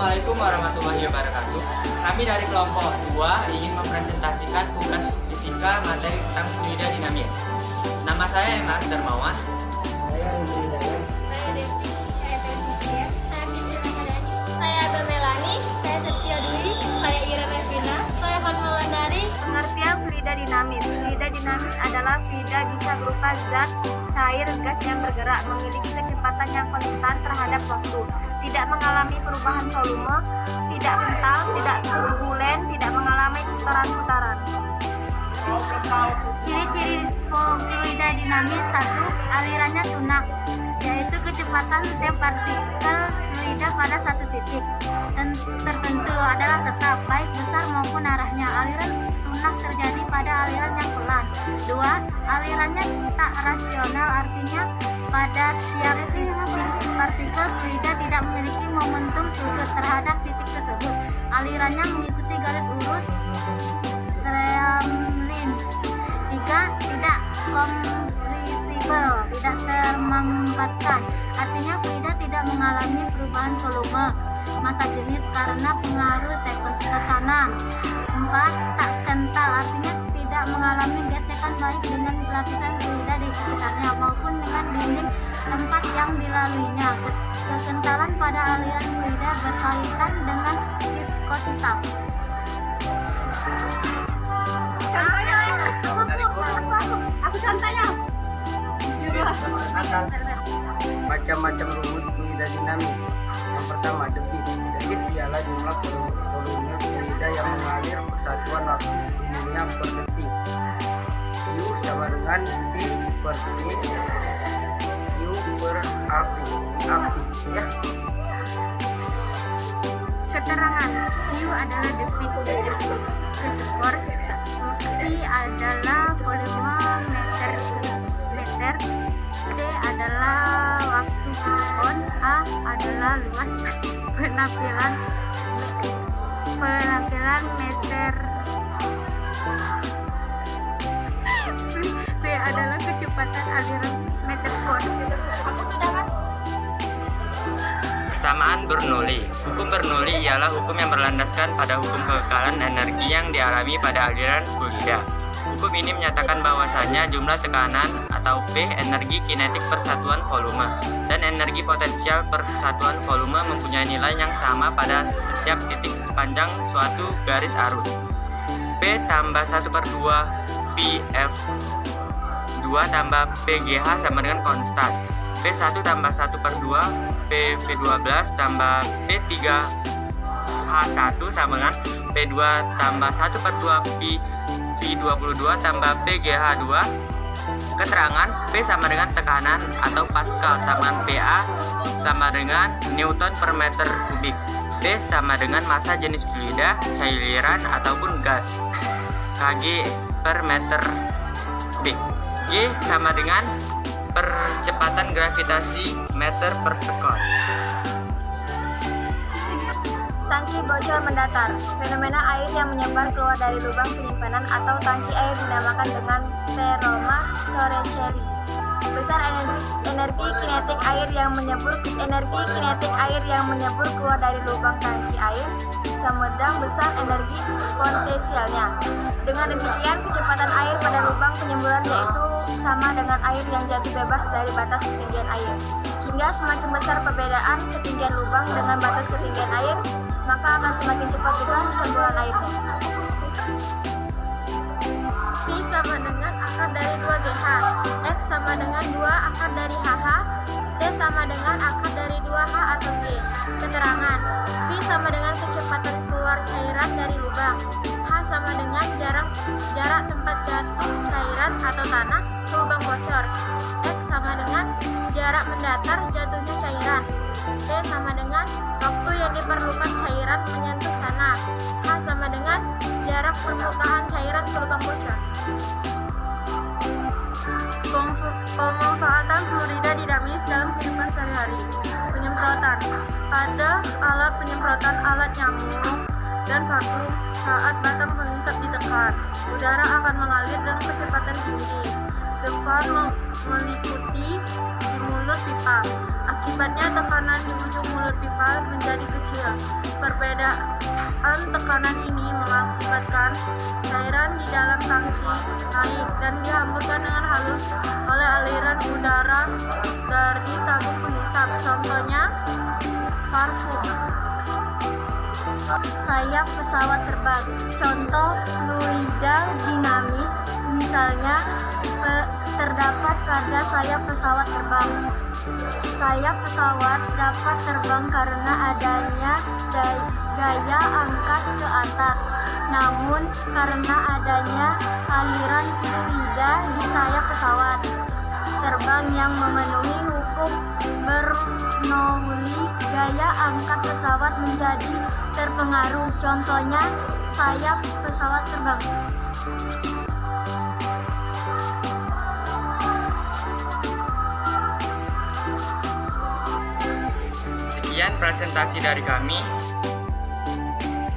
Assalamualaikum warahmatullahi wabarakatuh. Kami dari kelompok 2 ingin mempresentasikan tugas fisika materi tentang fluida dinamis. Nama saya Emas Darmawan. Saya Rizky Hidayat. Saya Devi. Saya Devi. Saya Fitri Ramadhani. Saya Abel Melani. Saya Setia Dwi. Saya Ira Revina. Saya Fatma Landari. Pengertian fluida dinamis. Fluida dinamis adalah fluida bisa berupa zat, cair, gas yang bergerak, memiliki kecepatan yang konstan terhadap waktu, tidak mengalami perubahan volume, tidak kental, tidak turbulen, tidak mengalami putaran-putaran. Ciri-ciri fluida dinamis: 1. Alirannya tunak, yaitu kecepatan setiap partikel fluida pada satu titik tertentu adalah tetap, baik besar maupun arahnya. Aliran tunak terjadi pada aliran yang pelan. 2. Alirannya tak rasional, artinya pada setiap titik partikel fluida tidak memiliki momentum sudut terhadap titik tersebut. Alirannya mengikuti garis lurus streamline. 3. Tidak kompresibel, tidak termambatkan, artinya fluida tidak mengalami perubahan volume, massa jenis karena pengaruh tekanan. 4. Tak kental, artinya tidak mengalami gesekan baik dengan lapisan fluida di sekitarnya maupun dengan dinding tempat yang dilaluinya. Kekentalan pada aliran fluida berkaitan dengan viskositas. Aku contohnya. Macam-macam rumus fluida dinamis. Yang pertama, debit. Debit ialah jumlah volume fluida yang mengalir persatuan waktu umumnya per detik. Q sama dengan V per T, Q per AV. Ya. Keterangan: Q adalah debit skor, V adalah volume meter, T adalah waktu ons, A adalah luas penampilan meter, V adalah kecepatan aliran meter kon. Persamaan Bernoulli. Hukum Bernoulli ialah hukum yang berlandaskan pada hukum kekekalan energi yang dialami pada aliran fluida. Hukum ini menyatakan bahwasannya jumlah tekanan atau P energi kinetik per satuan volume dan energi potensial per satuan volume mempunyai nilai yang sama pada setiap titik sepanjang suatu garis arus. P tambah 1/2 Pf 2 tambah Pgh sama dengan konstan. P1 tambah 1/2 Pv12 tambah P3H1 sama dengan P2 tambah 1/2 Pv22 tambah Pgh2. Keterangan: P sama dengan tekanan atau Pascal sama dengan PA sama dengan Newton per meter kubik. D sama dengan massa jenis fluida, cairan ataupun gas, kg per meter kubik. G sama dengan percepatan gravitasi meter per sekon. Tangki bocor mendatar, fenomena air yang menyebar keluar dari lubang penyimpanan atau tangki air dinamakan dengan seroma torrentiae. Besar energi kinetik air yang menyembur keluar dari lubang tangki air, sedang besar energi potensialnya. Dengan demikian, kecepatan air pada lubang penyemburan yaitu sama dengan air yang jatuh bebas dari batas ketinggian air. Hingga semakin besar perbedaan ketinggian lubang dengan batas ketinggian air, maka akan semakin cepat juga semburan airnya. P sama dengan akar dari 2GH, X sama dengan 2 akar dari HH, T sama dengan akar dari 2H atau G. Keterangan: V sama dengan kecepatan keluar cairan dari lubang, H sama dengan jarak tempat jatuh cairan atau tanah ke lubang bocor, X sama dengan jarak mendatar jatuhnya cairan, T sama dengan waktu yang diperlukan cairan menyentuh tanah, H sama dengan jarak permukaan cairan ke lubang bocor. Pemanfaatan fluida dinamis dalam kehidupan sehari-hari. Penyemprotan. Pada alat penyemprotan alat nyamuk dan vakum, saat batang pengisap ditekan, udara akan mengalir dengan kecepatan tinggi. Depan meliputi di mulut pipa. Akibatnya tekanan di ujung mulut pipa menjadi kecil. Perbedaan tekanan ini mengakibatkan cairan di dalam tangki naik dan dihamburkan dengan halus oleh aliran udara dari tabung penghisap. Contohnya, parfum. Sayap pesawat terbang. Contoh fluida dinamis, misalnya terdapat pada sayap pesawat terbang. Sayap pesawat dapat terbang karena adanya daya angkat ke atas. Namun karena adanya aliran fluida di sayap pesawat terbang yang memenuhi hukum Bernoulli, daya angkat pesawat menjadi terpengaruh. Contohnya sayap pesawat terbang. Sekian presentasi dari kami.